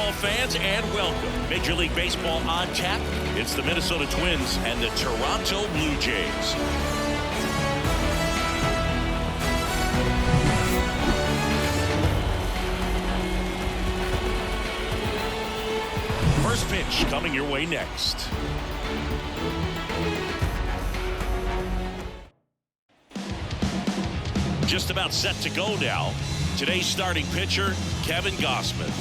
baseball fans, and welcome. Major League Baseball on tap. It's the Minnesota Twins and the Toronto Blue Jays. First pitch coming your way next. Just about set to go now. Today's starting pitcher, Kevin Gausman.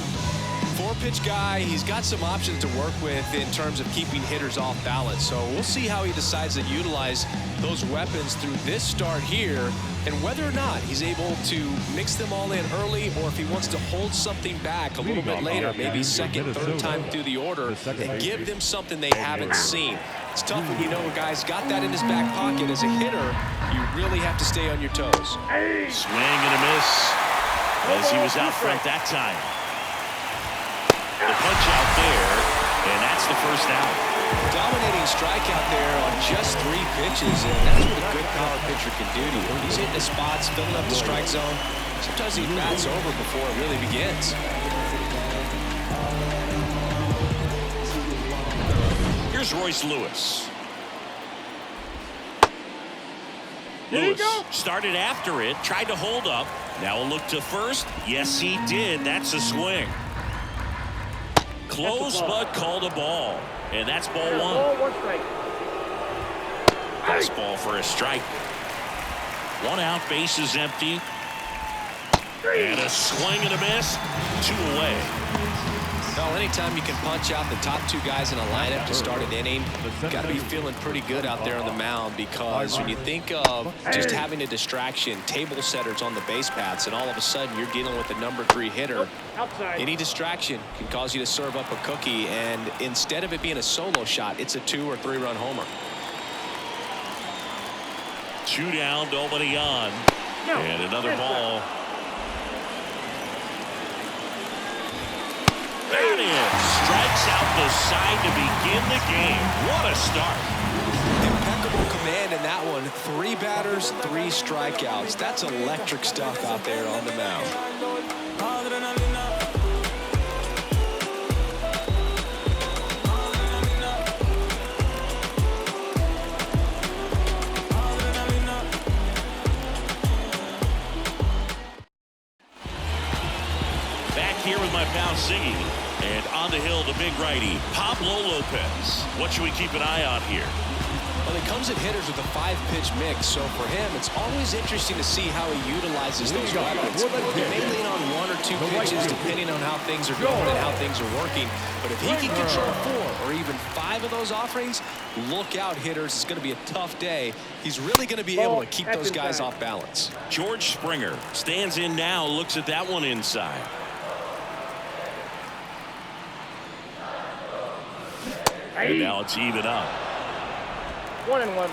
Four-pitch guy. He's got some options to work with in terms of keeping hitters off balance. So we'll see how he decides to utilize those weapons through this start here, and whether or not he's able to mix them all in early, or if he wants to hold something back a little bit later, maybe second, third time through the order, and give them something they haven't seen. It's tough when you know a guy's got that in his back pocket. As a hitter, you really have to stay on your toes. Swing and a miss as he was out front that time. The punch out there, and that's the first out. Dominating strikeout there on just 3 pitches, and that's what a good power pitcher can do to you. He's hitting the spots, filling up the strike zone. Sometimes he bats over before it really begins. Here's Royce Lewis. Lewis started after it, tried to hold up. Now a look to first. Yes, he did. That's a swing. Close, but called a ball. And that's ball 1. Fastball for a strike. 1 out, bases empty. And a swing and a miss. 2 away. Well, anytime you can punch out the top 2 guys in a lineup to start an inning, you've got to be feeling pretty good out there on the mound, because when you think of just having a distraction, table setters on the base paths, and all of a sudden you're dealing with the number 3 hitter, any distraction can cause you to serve up a cookie, and instead of it being a solo shot, it's a 2 or 3 run homer. 2 down, nobody on. And another ball. That is strikes out the side to begin the game. What a start. Impeccable command in that one. 3 batters, 3 strikeouts. That's electric stuff out there on the mound. Back here with my pal Siggy. And on the hill, the big righty, Pablo Lopez. What should we keep an eye on here? Well, he comes at hitters with a 5-pitch mix, so for him, it's always interesting to see how he utilizes those weapons. He may lean on 1 or 2 pitches, depending on how things are going and how things are working. But if he can control 4 or even 5 of those offerings, look out, hitters. It's going to be a tough day. He's really going to be able to keep those guys off balance. George Springer stands in now, looks at that one inside. And now it's even up. 1-1.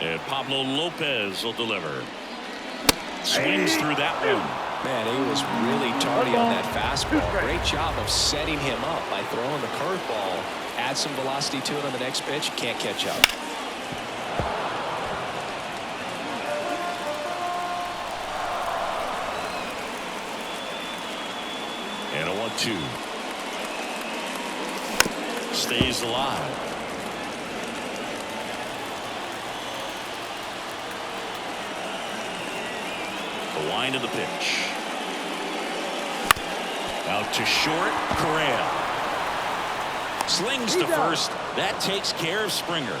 And Pablo Lopez will deliver. Swings through that one. Man, he was really tardy on that fastball. Great job of setting him up by throwing the curveball. Add some velocity to it on the next pitch. Can't catch up. And a 1-2. Stays alive. The wind of the pitch. Out to short. Correa. Slings to first. That takes care of Springer.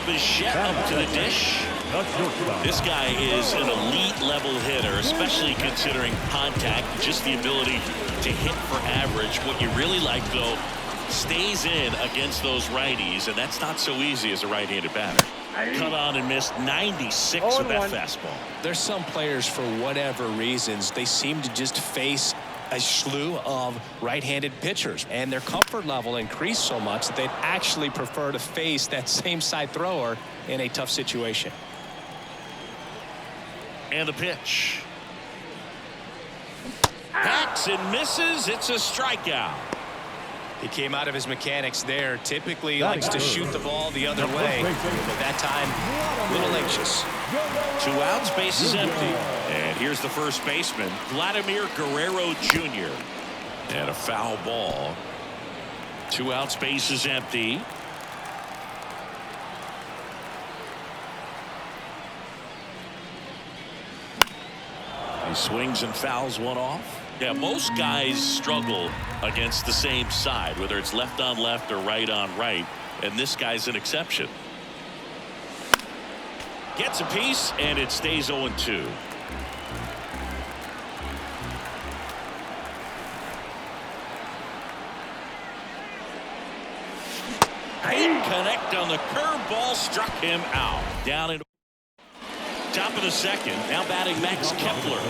Bichette up to the dish. This guy is an elite level hitter, especially considering contact, just the ability to hit for average. What you really like, though, stays in against those righties, and that's not so easy as a right-handed batter. Cut on and missed 96 with that fastball. There's some players, for whatever reasons, they seem to just face a slew of right-handed pitchers, and their comfort level increased so much that they'd actually prefer to face that same side thrower in a tough situation. And the pitch. Hacks and misses. It's a strikeout. He came out of his mechanics there. Typically he likes to shoot the ball the other way, but that time a little anxious. 2 outs, base is empty. And here's the first baseman, Vladimir Guerrero Jr. And a foul ball. 2 outs, base is empty. He swings and fouls one off. Yeah, most guys struggle against the same side, whether it's left on left or right on right, and this guy's an exception. Gets a piece, and it stays 0-2. Can't connect on the curveball, struck him out. Down in top of the second. Now batting Max Kepler.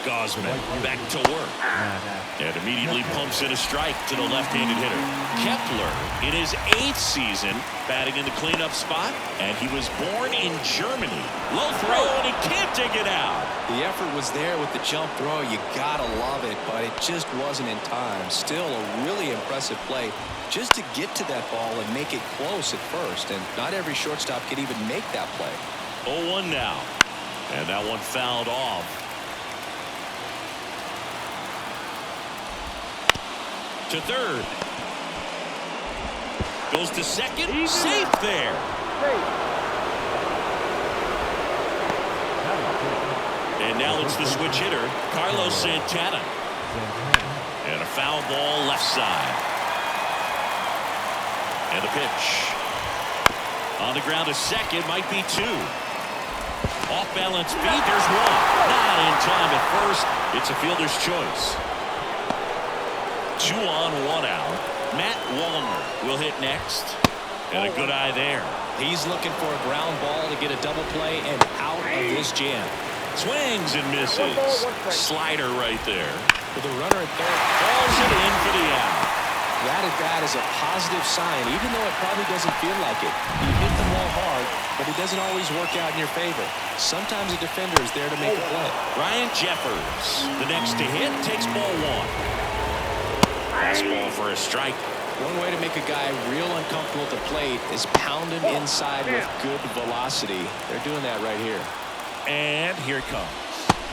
Gosman back to work. And immediately pumps in a strike to the left-handed hitter. Kepler in his 8th season batting in the cleanup spot. And he was born in Germany. Low throw, and he can't dig it out. The effort was there with the jump throw. You gotta love it, but it just wasn't in time. Still a really impressive play just to get to that ball and make it close at first. And not every shortstop can even make that play. 0-1 now. And that one fouled off. To third. Goes to second. Safe there. And now it's the switch hitter, Carlos Santana. And a foul ball left side. And the pitch. On the ground to second, might be 2. Off balance beat, there's 1. Not in time at first. It's a fielder's choice. 2 on, 1 out. Matt Wallner will hit next. And a good eye there. He's looking for a ground ball to get a double play and out of this jam. Swings and misses. Slider right there. With a runner at third. Falls it in for the out. That at bat is a positive sign, even though it probably doesn't feel like it. You hit the ball hard, but it doesn't always work out in your favor. Sometimes a defender is there to make a play. Ryan Jeffers, the next to hit, takes ball 1. Fastball for a strike. One way to make a guy real uncomfortable at the plate is pound him inside with good velocity. They're doing that right here. And here it comes.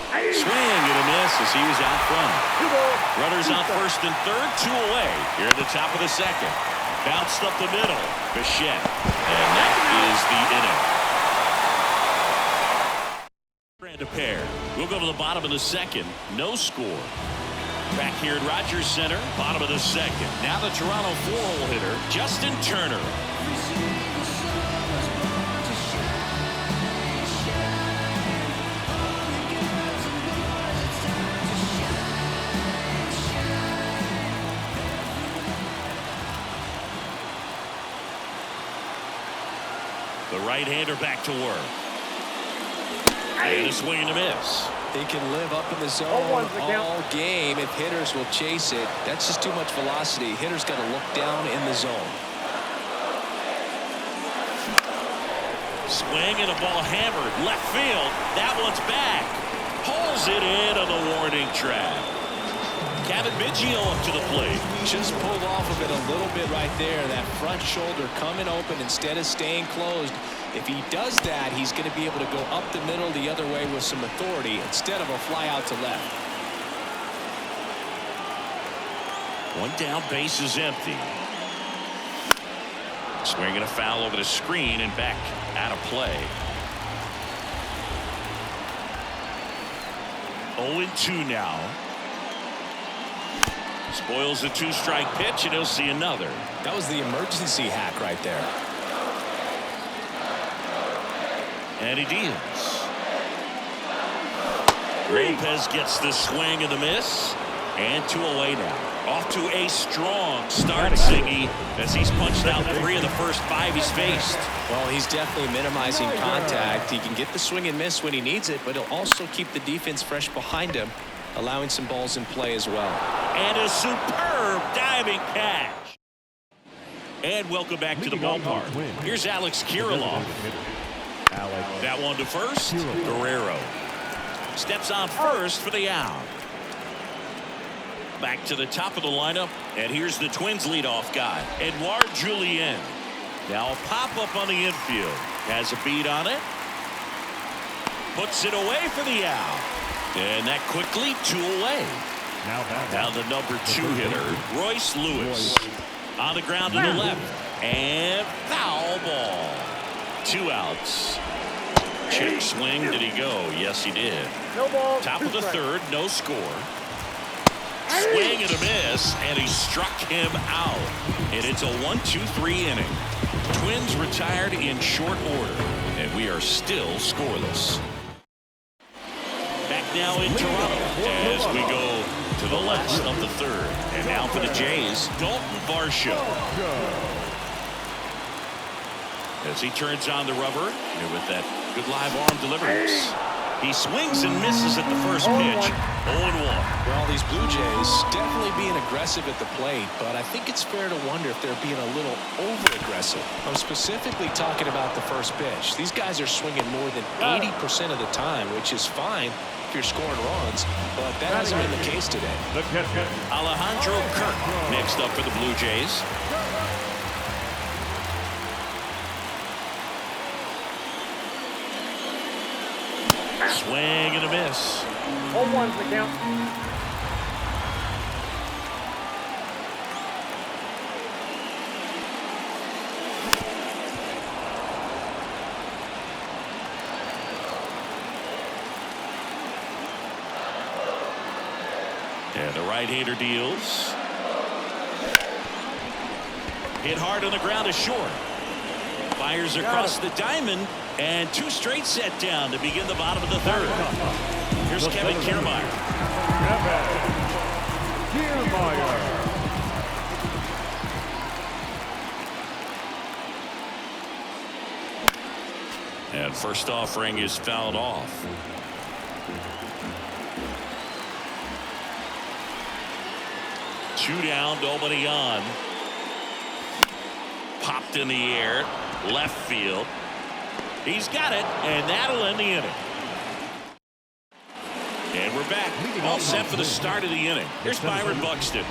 Swing and a miss as he was out front. Runners on first and third, 2 away. Here at the top of the second. Bounced up the middle. Bichette. And that is the inning. And a pair. We'll go to the bottom of the second. No score. Back here at Rogers Center, bottom of the second. Now the Toronto 4-hole hitter, Justin Turner. The right-hander back to work. And a swing and a miss. He can live up in the zone all game if hitters will chase it. That's just too much velocity. Hitters got to look down in the zone. Swing and a ball hammered left field. That one's back. Pulls it in on the warning track. Kevin Biggio up to the plate. Just pulled off of it a little bit right there. That front shoulder coming open instead of staying closed. If he does that, he's going to be able to go up the middle the other way with some authority instead of a fly out to left. 1 down, base is empty. Swinging a foul over the screen and back out of play. 0-2 now. Spoils the 2-strike pitch, and he'll see another. That was the emergency hack right there. And he deals. Lopez gets the swing and the miss. And 2 away now. Off to a strong start, Siggy, as he's punched out 3 of the first 5 he's faced. Well, he's definitely minimizing contact. He can get the swing and miss when he needs it, but he'll also keep the defense fresh behind him, allowing some balls in play as well. And a superb diving catch. And welcome back to the ballpark. Here's Alex Kirilloff. That one to first. Guerrero steps on first for the out. Back to the top of the lineup, and here's the Twins leadoff guy, Edouard Julien. Now a pop-up on the infield. Has a beat on it. Puts it away for the out. And that quickly 2 away. Now the number 2 hitter, Royce Lewis. On the ground to the left. And foul ball. 2 outs. Check swing. Did he go? Yes, he did. No ball. Top of the 3rd. No score. Swing and a miss, and he struck him out. And it's a 1-2-3 inning. Twins retired in short order, and we are still scoreless. Back now in Toronto as we go to the last of the 3rd. And now for the Jays, Dalton Varsho. As he turns on the rubber and with that good live arm deliverance. He swings and misses at the first pitch. 0-1. Well, these Blue Jays definitely being aggressive at the plate, but I think it's fair to wonder if they're being a little over-aggressive. I'm specifically talking about the first pitch. These guys are swinging more than 80% of the time, which is fine if you're scoring runs, but that hasn't been the case today. Alejandro Kirk next up for the Blue Jays. Swing and a miss. 0-1's the count. And the right-hander deals. Hit hard on the ground is short. Fires across the diamond. And 2 straight set down to begin the bottom of the 3rd. Here's Kevin Kiermaier. And first offering is fouled off. Two down, nobody on. Popped in the air, left field. He's got it, and that'll end the inning. And we're back, all set for the start of the inning. Here's Byron Buxton,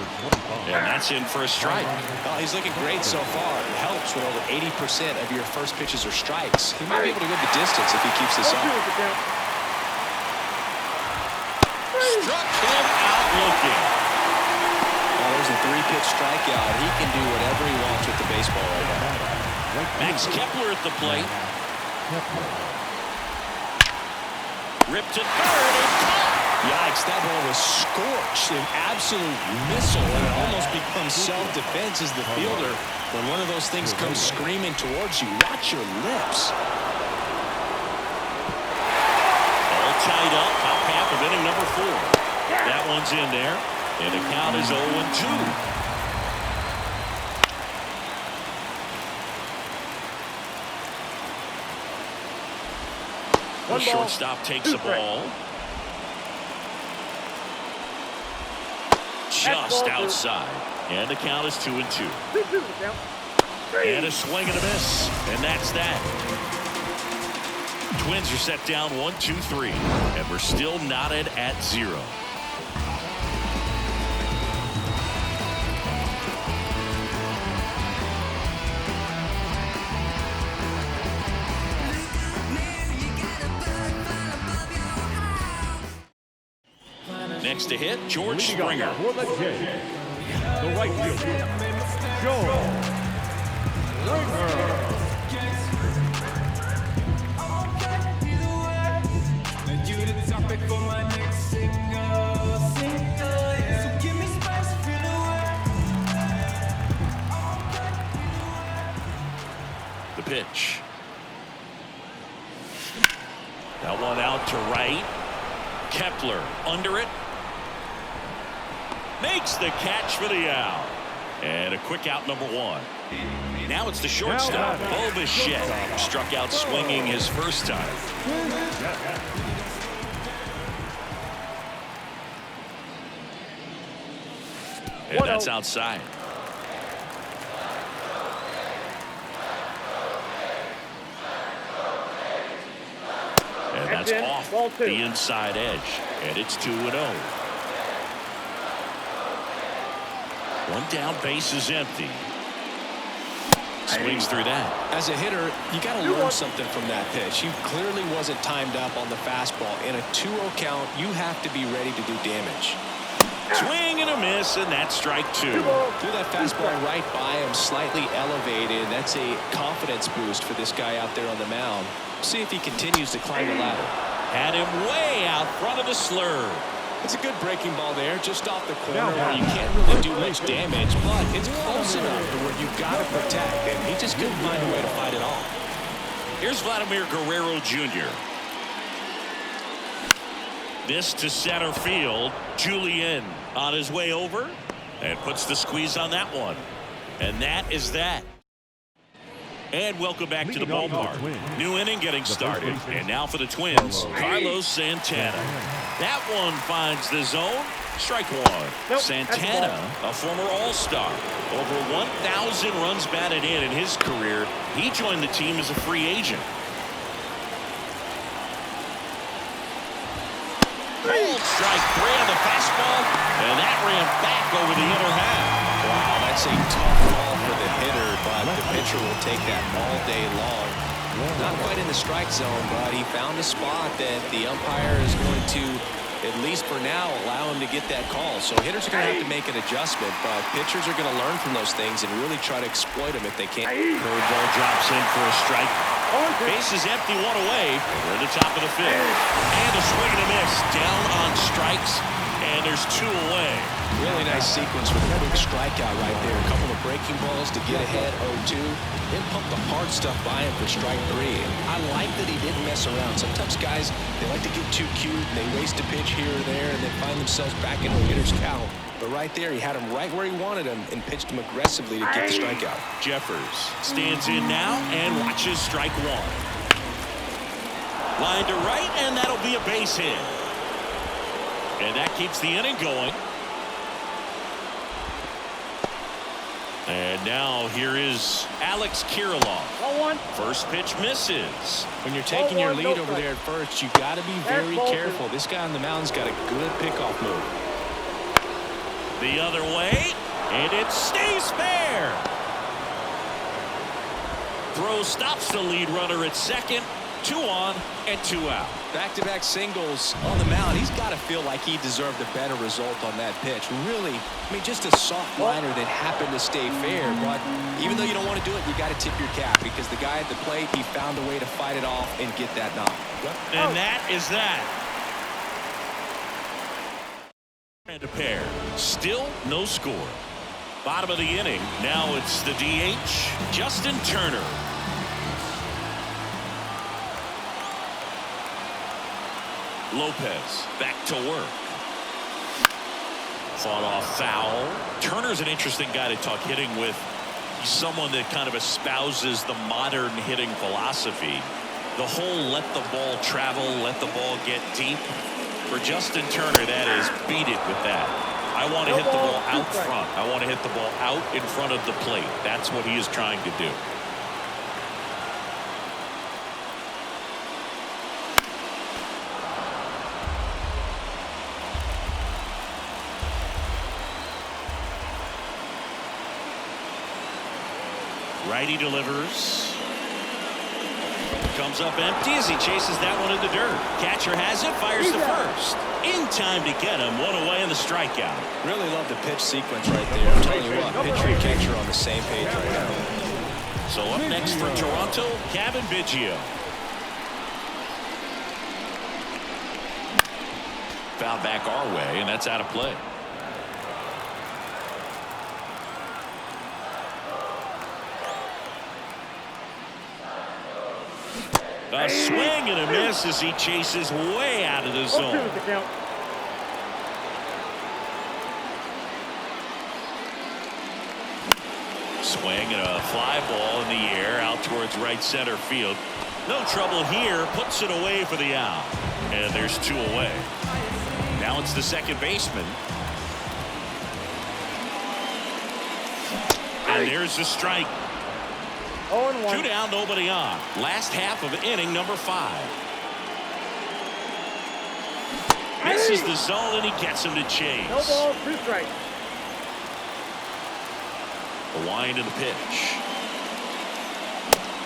and that's in for a strike. Well, he's looking great so far. It helps when over 80% of your first pitches are strikes. He might be able to go the distance if he keeps this up. Struck him out looking. Well, there's a 3-pitch strikeout. He can do whatever he wants with the baseball right now. Max Kepler at the plate. Ripped to 3rd and caught. Yikes, that ball was scorched, an absolute missile, and it almost becomes self-defense as the fielder. When one of those things comes screaming towards you, watch your lips. All tied up, top half of inning number 4. That one's in there, and the count is 0-2. The shortstop takes the ball. Just outside. And the count is 2-2. And a swing and a miss. And that's that. Twins are set down 1-2-3. And we're still knotted at 0. Next to hit, George Springer. For the Jays, the right fielder, George Springer. The pitch. That one out to right. Kepler under it. Makes the catch for the out. And a quick out, number 1. Now it's the shortstop, Bo Bichette. Struck out swinging his first time. And that's outside. And that's off the inside edge. And it's 2-0. One down, base is empty. Swings through that. As a hitter, you got to learn something from that pitch. He clearly wasn't timed up on the fastball. In a 2-0 count, you have to be ready to do damage. Swing and a miss, and that's strike 2. Threw that fastball right by him, slightly elevated. That's a confidence boost for this guy out there on the mound. See if he continues to climb the ladder. Had him way out front of the slur. It's a good breaking ball there, just off the corner where you can't really do much damage, but it's close enough to where you've got to protect, and he just couldn't find a way to fight it off. Here's Vladimir Guerrero Jr. This to center field. Julian on his way over and puts the squeeze on that one. And that is that. And welcome back to the ballpark. New inning getting started. And now for the Twins, Carlos Santana. That one finds the zone. Strike 1. Santana, a former All-Star. Over 1,000 runs batted in his career. He joined the team as a free agent. Cold strike 3 on the fastball, and that ran back over the inner half. Wow, that's a tough ball for the hitter, but the pitcher will take that all day long. Not quite in the strike zone, but he found a spot that the umpire is going to, at least for now, allow him to get that call. So hitters are going to have to make an adjustment, but pitchers are going to learn from those things and really try to exploit them if they can. Curveball drops in for a strike. Base is empty, 1 away. We're at the top of the 5th. And a swing and a miss. Down on strikes, and there's 2 away. Really nice sequence with a quick strikeout right there. A couple of breaking balls to get ahead 0-2. Then pump the hard stuff by him for strike 3. I like that he didn't mess around. Sometimes guys, they like to get too cute and they waste a pitch here or there and then find themselves back into a hitter's count. But right there, he had him right where he wanted him and pitched him aggressively to get the strikeout. Jeffers stands in now and watches strike 1. Line to right, and that'll be a base hit. And that keeps the inning going. And now here is Alex Kirilloff. First pitch misses. When you're taking your lead over there at first, you've got to be very careful. This guy on the mound's got a good pickoff move. The other way, and it stays fair. Throw stops the lead runner at second. 2 on and 2 out. Back-to-back singles on the mound. He's got to feel like he deserved a better result on that pitch. Really, I mean, just a soft liner that happened to stay fair. But even though you don't want to do it, you got to tip your cap because the guy at the plate, he found a way to fight it off and get that knock. And that is that. And a pair. Still no score. Bottom of the inning. Now it's the DH, Justin Turner. Lopez back to work. Fought off foul. Turner's an interesting guy to talk hitting with. He's someone that kind of espouses the modern hitting philosophy. The whole let the ball travel, let the ball get deep. For Justin Turner, that is beat it with that. I want to hit the ball out front. I want to hit the ball out in front of the plate. That's what he is trying to do. Righty delivers. Comes up empty as he chases that one in the dirt. Catcher has it, fires to first. In time to get him. 1 away in the strikeout. Really love the pitch sequence right there. I'm telling you what, pitcher and catcher on the same page right now. So up next for Toronto, Kevin Biggio. Foul back our way, and that's out of play. A swing and a miss as he chases way out of the zone. Swing and a fly ball in the air out towards right center field. No trouble here. Puts it away for the out. And there's 2 away. Now it's the second baseman. And there's the strike. 2 down, nobody on. Last half of inning number 5. Misses the zone and he gets him to chase. No ball, 2 strikes. The wind of the pitch.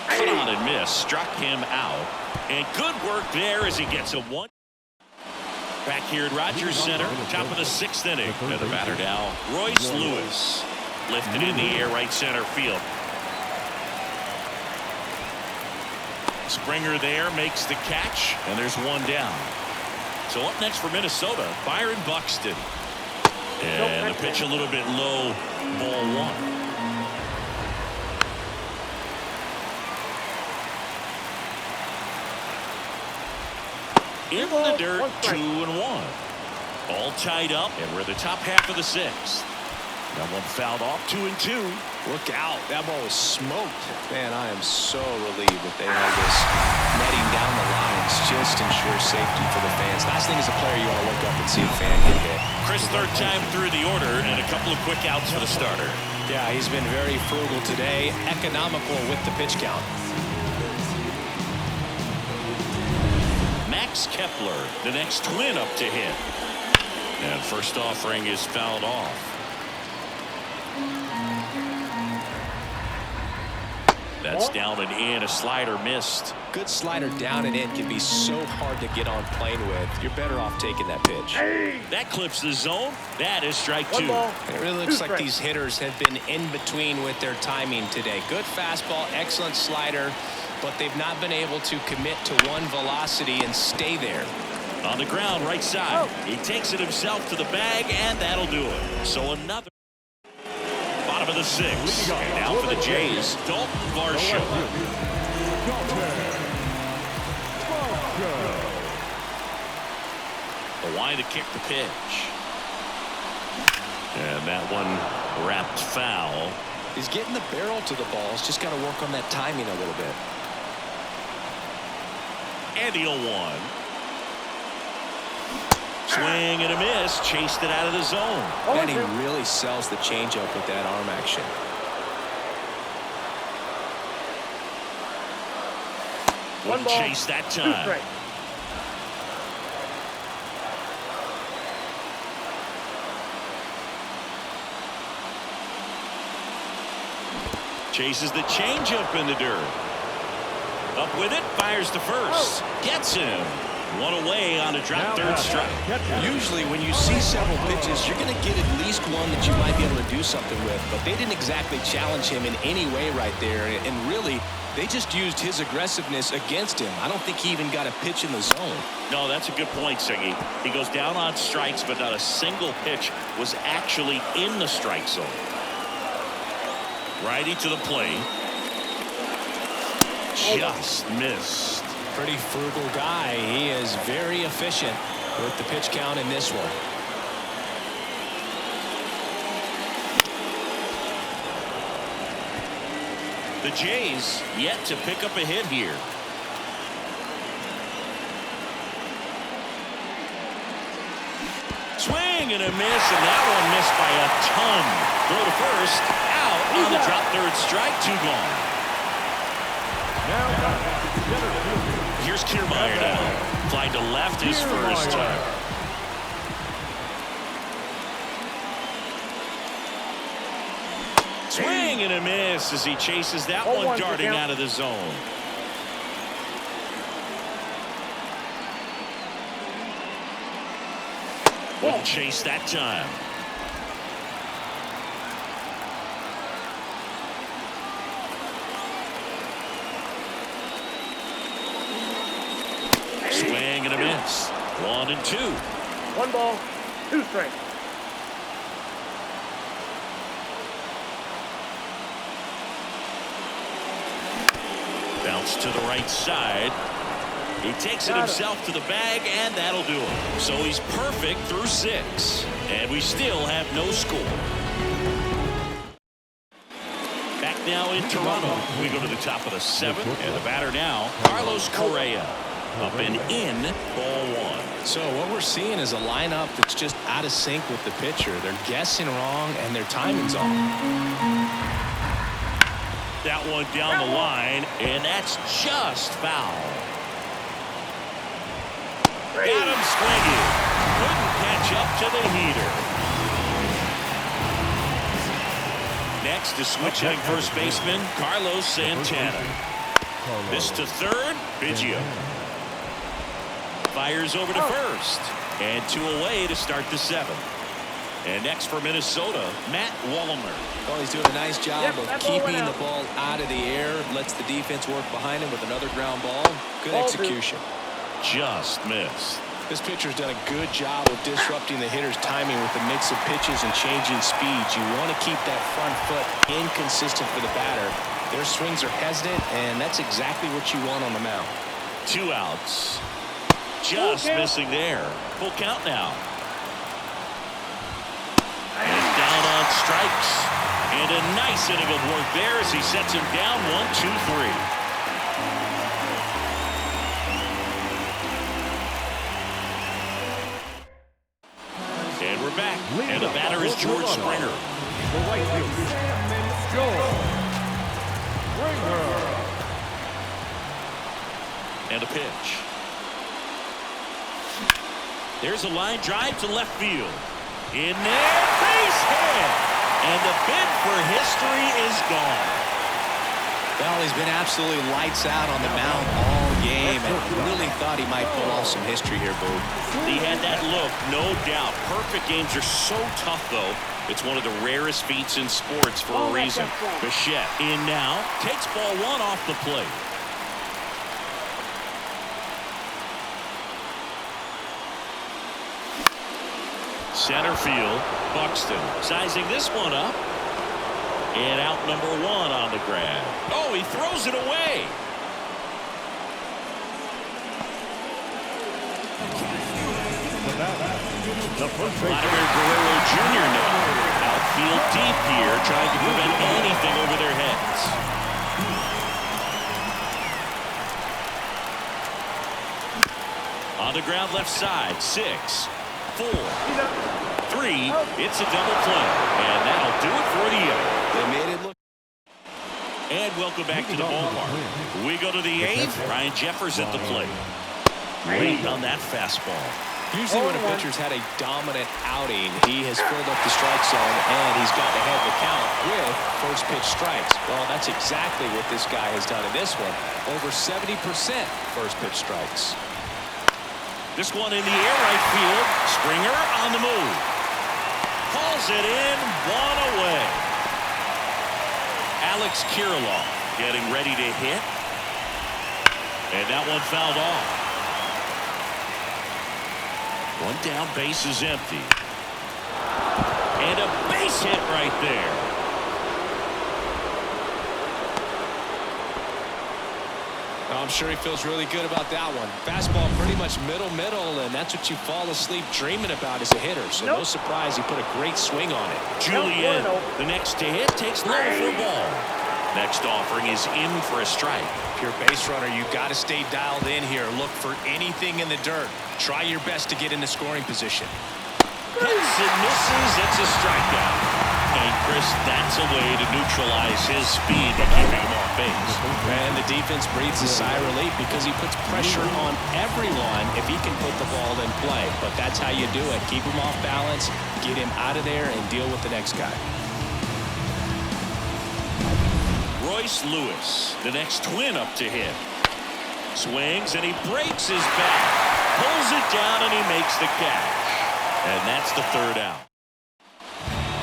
Put on and miss. Struck him out. And good work there as he gets a one. Back here at Rogers Center, top of the 6th inning. And the batter now, Royce Lewis. Lifted in the air, right center field. Springer there makes the catch, and there's one down. So up next for Minnesota, Byron Buxton. And the pitch a little bit low, ball 1. In the dirt, 2-1. All tied up, and we're in the top half of the 6th. That one fouled off, 2-2. Look out. That ball was smoked. Man, I am so relieved that they have this netting down the lines. Just ensure safety for the fans. Last thing as a player, you want to look up and see a fan get hit. Chris, third time through the order, and a couple of quick outs for the starter. Yeah, he's been very frugal today. Economical with the pitch count. Max Kepler, the next twin up to hit. And first offering is fouled off. That's down and in. A slider missed. Good slider down and in can be so hard to get on plane with. You're better off taking that pitch. That clips the zone. That is strike 2. It really looks like these hitters have been in between with their timing today. Good fastball, excellent slider, but they've not been able to commit to one velocity and stay there. On the ground, right side. He takes it himself to the bag, and that'll do it. So another. Bottom of the 6th. And now for the Jays, Dalton Varsho. The line to kick the pitch. And that one wrapped foul. He's getting the barrel to the balls. Just got to work on that timing a little bit. And the 0-1. Swing and a miss. Chased it out of the zone. And he really sells the changeup with that arm action. Wouldn't chase that time. Chases the changeup in the dirt. Up with it. Fires to first. Gets him. One away on a drop third strike. Usually when you see several pitches, you're going to get at least one that you might be able to do something with. But they didn't exactly challenge him in any way right there. And really, they just used his aggressiveness against him. I don't think he even got a pitch in the zone. No, that's a good point, Siggy. He goes down on strikes, but not a single pitch was actually in the strike zone. Righty to the plate. Just missed. Pretty frugal guy. He is very efficient with the pitch count in this one. The Jays yet to pick up a hit here. Swing and a miss, and that one missed by a ton. Throw to first, out on the drop third strike, 2 gone. Here's Kiermaier now. Fly to left his first time. Swing and a miss as he chases that one darting out of the zone. Wouldn't chase that time. Swing and a miss. 1-2. 1 ball, 2 strikes. Bounce to the right side. He takes it himself to the bag, and that'll do it. So he's perfect through 6. And we still have no score. Back now in Toronto. We go to the top of the 7th. And the batter now, Carlos Correa. Up and in, ball 1. So what we're seeing is a lineup that's just out of sync with the pitcher. They're guessing wrong, and their timing's off. That one down the line, and that's just foul. Got him swinging. Couldn't catch up to the heater. Next, the switch hitting first baseman, Carlos Santana. This to third, Biggio. Fires over to first. And 2 away to start the 7th. And next for Minnesota, Matt Wallner. Well, he's doing a nice job of keeping the ball out of the air. Lets the defense work behind him with another ground ball. Good execution. Just missed. This pitcher's done a good job of disrupting the hitter's timing with a mix of pitches and changing speeds. You want to keep that front foot inconsistent for the batter. Their swings are hesitant, and that's exactly what you want on the mound. 2 outs. Just missing there. Full count now. And down on strikes. And a nice inning of work there as he sets him down 1-2-3. And we're back. And the batter is George Springer. The right fielder, George Springer. And a pitch. There's a line drive to left field. In there, base hit. And the bid for history is gone. Well, he's been absolutely lights out on the mound all game, and really thought he might pull off some history here, Boo. He had that look, no doubt. Perfect games are so tough, though. It's one of the rarest feats in sports for a reason. Bichette in now, takes ball 1 off the plate. Center field, Buxton sizing this one up. And out number 1 on the grab. Oh, he throws it away. Vladimir Guerrero Jr. now. Outfield deep here, trying to prevent anything over their heads. On the ground left side, 6, 4, 3. It's a double play. And that'll do it for the inning. They made it look. And welcome back to the ballpark. We go to the 8th. Ryan Jeffers at the plate. Late on that fastball. Usually when a pitcher's had a dominant outing, he has filled up the strike zone and he's gotten ahead of the count with first pitch strikes. Well, that's exactly what this guy has done in this one. Over 70% first pitch strikes. This one in the air right field. Springer on the move. Pulls it in, 1 away. Alex Kirilloff getting ready to hit. And that one fouled off. 1 down, base is empty. And a base hit right there. I'm sure he feels really good about that one. Fastball pretty much middle, and that's what you fall asleep dreaming about as a hitter. So no surprise he put a great swing on it. Julian, the next to hit, takes low for a ball. Next offering is in for a strike. If you're a base runner, you've got to stay dialed in here. Look for anything in the dirt. Try your best to get in the scoring position. Hits and misses. It's a strikeout. And Chris, that's a way to neutralize his speed to keep him off base. And the defense breathes a sigh of relief because he puts pressure on everyone if he can put the ball in play. But that's how you do it. Keep him off balance, get him out of there, and deal with the next guy. Royce Lewis, the next twin up to hit. Swings and he breaks his back. Pulls it down and he makes the catch. And that's the 3rd out.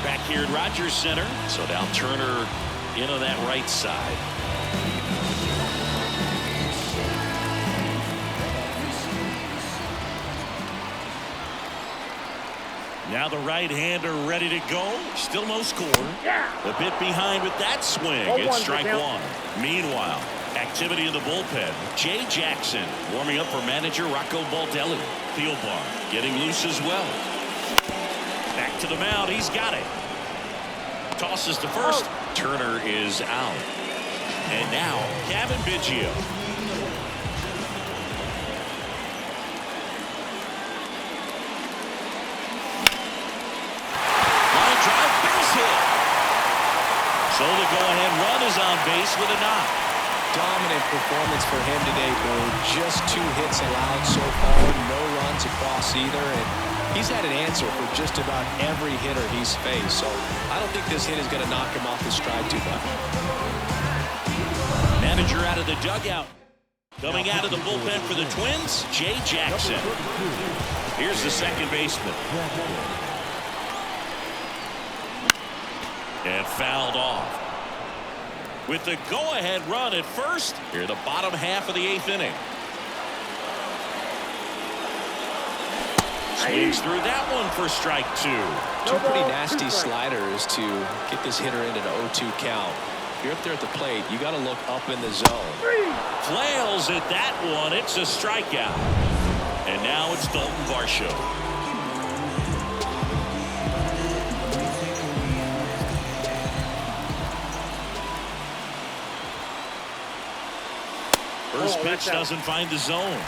Back here at Rogers Center. So now Turner in on that right side. Now the right-hander ready to go. Still no score. A bit behind with that swing. It's strike 1. Meanwhile, activity in the bullpen. Jay Jackson warming up for manager Rocco Baldelli. Thielbar getting loose as well. Back to the mound. He's got it. Tosses to first. Turner is out. And now Kevin Biggio. Line drive, base hit. So the go-ahead run is on base with a knock. Dominant performance for him today, Bo. Just 2 hits allowed so far. No runs across either. And He's had an answer for just about every hitter he's faced, so I don't think this hit is going to knock him off his stride too much. Manager out of the dugout. Coming out of the bullpen for the Twins, Jay Jackson. Here's the second baseman. And fouled off. With the go-ahead run at first, here the bottom half of the 8th inning. Swings through that one for strike 2. Two pretty nasty sliders to get this hitter into an 0-2 count. If you're up there at the plate, you got to look up in the zone. Flails at that one. It's a strikeout. And now it's Dalton Varsho. First pitch doesn't find the zone.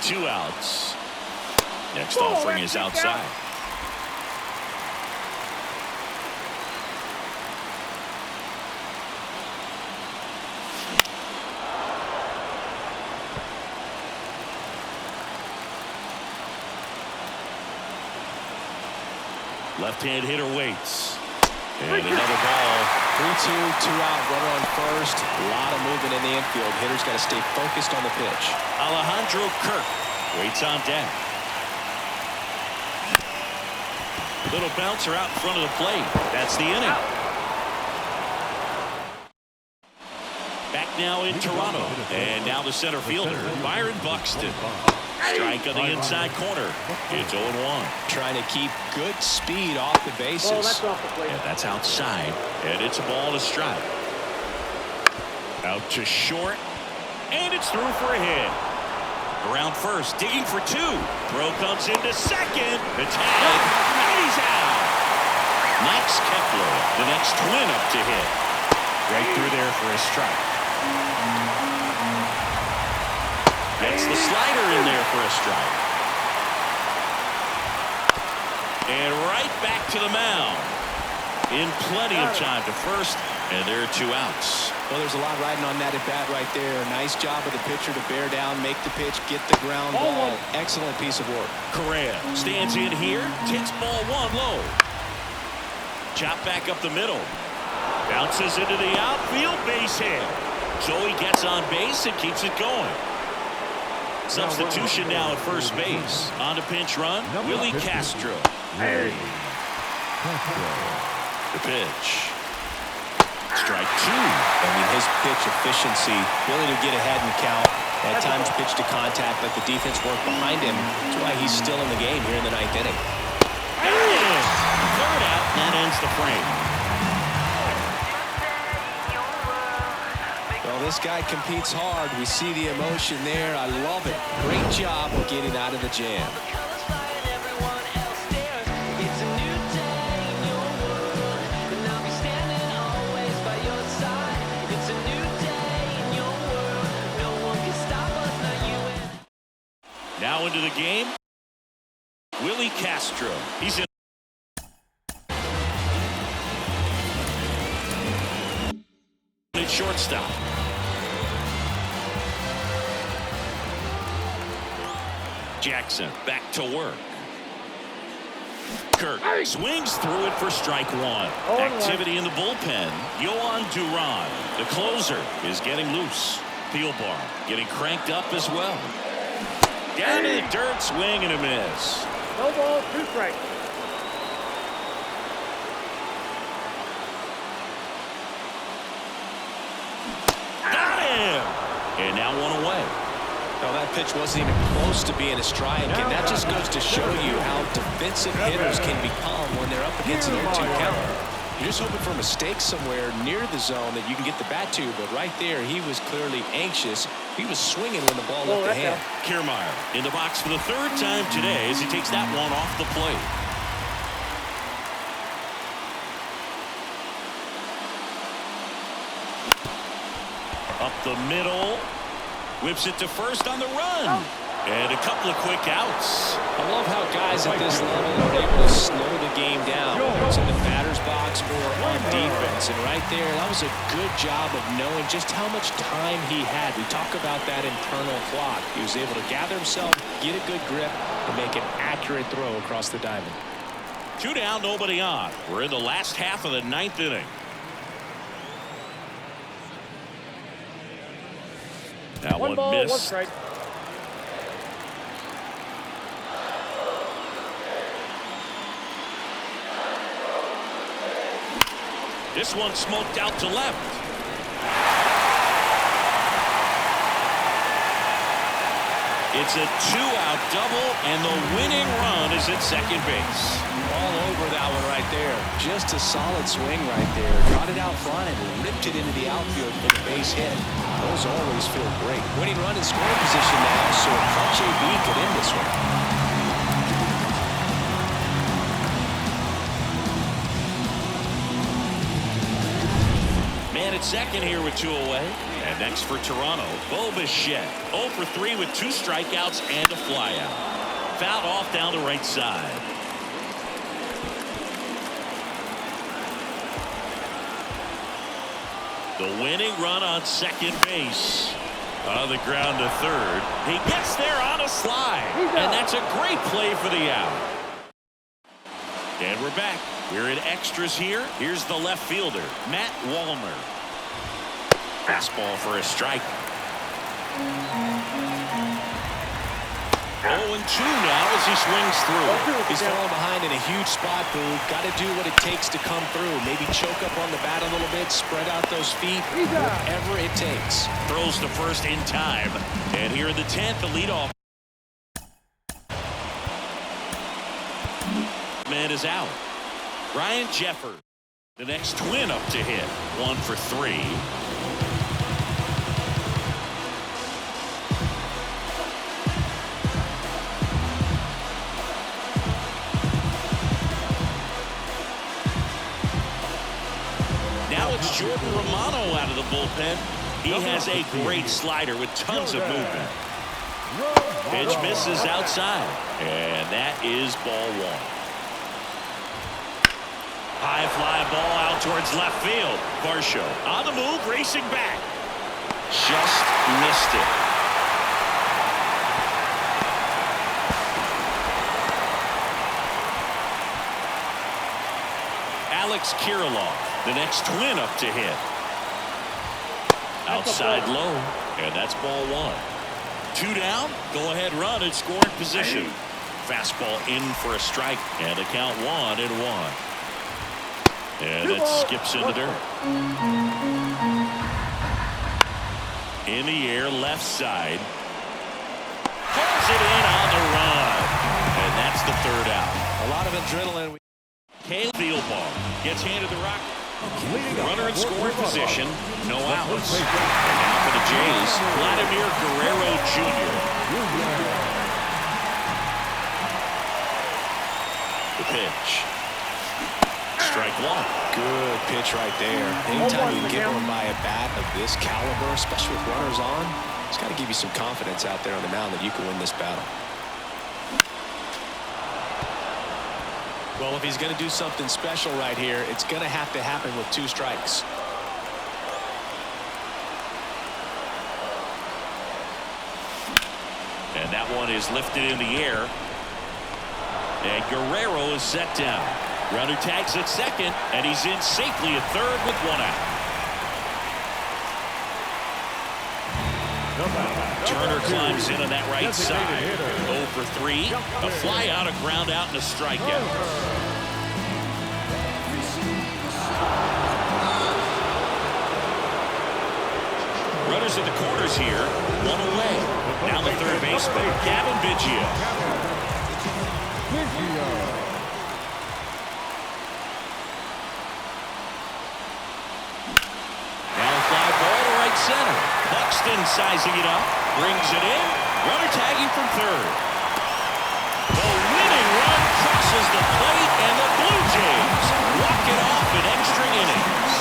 Two outs. Next offering is outside. Left-hand hitter waits. And another ball. 3-2, 2-out, runner on first. A lot of movement in the infield. Hitter's got to stay focused on the pitch. Alejandro Kirk waits on deck. Little bouncer out in front of the plate. That's the inning. Back now in Toronto. And now the center fielder, Byron Buxton. Strike on the inside corner. It's 0-1. Trying to keep good speed off the bases. Oh, that's off the plate. And that's outside. And it's a ball to strike. Out to short. And it's through for a hit. Around first, digging for 2. Throw comes into second. The tag. And he's out. Max Kepler, the next Twin up to hit. Right through there for a strike. Gets the slider in there for a strike. And right back to the mound. In plenty of time to first, and there are 2 outs. Well, there's a lot riding on that at bat right there. Nice job of the pitcher to bear down, make the pitch, get the ground ball. Excellent piece of work. Correa stands in here, takes ball 1 low. Chop back up the middle. Bounces into the outfield, base hit. So he gets on base and keeps it going. Substitution now at first base. On to pinch run, Willie Castro. The pitch. Strike 2. I mean, his pitch efficiency, ability to get ahead and count. At times pitch to contact, let the defense work behind him. That's why he's still in the game here in the 9th inning. Third out, that ends the frame. Well, this guy competes hard. We see the emotion there. I love it. Great job of getting out of the jam. Now into the game, Willie Castro. He's in. At shortstop. Jackson back to work. Kirk swings through it for strike 1. Activity in the bullpen. Yohan Duran, the closer, is getting loose. Peelbar getting cranked up as well. Down to the dirt, swing and a miss. No ball, 2 strikes. Got him! And now 1 away. No, that pitch wasn't even close to being a strike, and that just goes to show you how defensive hitters can become when they're up against an 0-2 count. You're just hoping for a mistake somewhere near the zone that you can get the bat to, but right there, he was clearly anxious. He was swinging when the ball left the hand. Kiermaier in the box for the 3rd time today as he takes that one off the plate. Up the middle. Whips it to first on the run. And a couple of quick outs. I love how guys at this level are able to slow the game down, whether it's in the batter's box or on defense. And right there, that was a good job of knowing just how much time he had. We talk about that internal clock. He was able to gather himself, get a good grip, and make an accurate throw across the diamond. 2 down, nobody on. We're in the last half of the 9th inning. That one ball, missed. 1 strike. This one smoked out to left. It's a 2-out double, and the winning run is at second base. All over that one right there. Just a solid swing right there. Got it out front and ripped it into the outfield for the base hit. Those always feel great. Winning run in scoring position now, so Punch AB could end this one. Man at second here with 2 away. And next for Toronto, Bo Bichette. 0 for 3 with 2 strikeouts and a flyout. Fouled off down the right side. The winning run on second base. On the ground to third. He gets there on a slide. And that's a great play for the out. And we're back. We're in extras here. Here's the left fielder, Matt Wallner. Fastball for a strike. 0-2 now as he swings through. He's falling behind in a huge spot, Boo. Got to do what it takes to come through. Maybe choke up on the bat a little bit, spread out those feet, whatever it takes. Throws to first in time. And here in the 10th, the leadoff man is out. Ryan Jeffers, the next Twin up to hit. 1 for 3. Now it's Jordan Romano out of the bullpen. He has a great slider with tons of movement. Pitch misses outside. And that is ball 1. High fly ball out towards left field. Varsho on the move, racing back. Just missed it. Alex Kirilloff, the next Twin up to hit. Outside low, and that's ball 1. 2 down, go ahead run in scoring position. Fastball in for a strike, and a count 1-1. And it skips into dirt. In the air, left side. Pulls it in on the run. And that's the 3rd out. A lot of adrenaline. Kale Fielbaugh gets handed the rock. Runner in scoring position. No outs. And now for the Jays, Vladimir Guerrero Jr. The pitch. Strike 1. Good pitch right there. Anytime you can get one by a bat of this caliber, especially with runners on, it's got to give you some confidence out there on the mound that you can win this battle. Well, if he's going to do something special right here, it's going to have to happen with 2 strikes. And that one is lifted in the air. And Guerrero is set down. Runner tags at second, and he's in safely at third with 1 out. Turner climbs in on that right side. 0 for 3. A fly out, a ground out, and a strikeout. Runners at the corners here. 1 away. Now the third baseman, Gavin Biggio. Center. Buxton sizing it up, brings it in. Runner tagging from third. The winning run crosses the plate, and the Blue Jays walk it off in extra innings.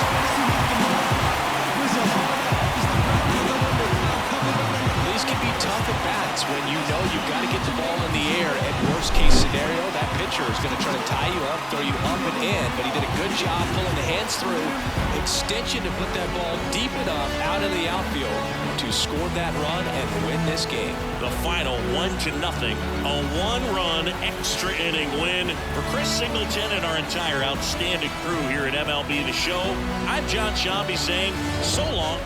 These can be tough at bats when you know you've got to get the ball in the air. At worst case scenario, that pitcher is going to try to tie you up, throw you up and in, but he did a good job pulling the hands through. Extension to put that ball deep enough out of the outfield to score that run and win this game. The final 1-0, a one-run extra inning win for Chris Singleton and our entire outstanding crew here at MLB The Show. I'm John Shambi saying so long.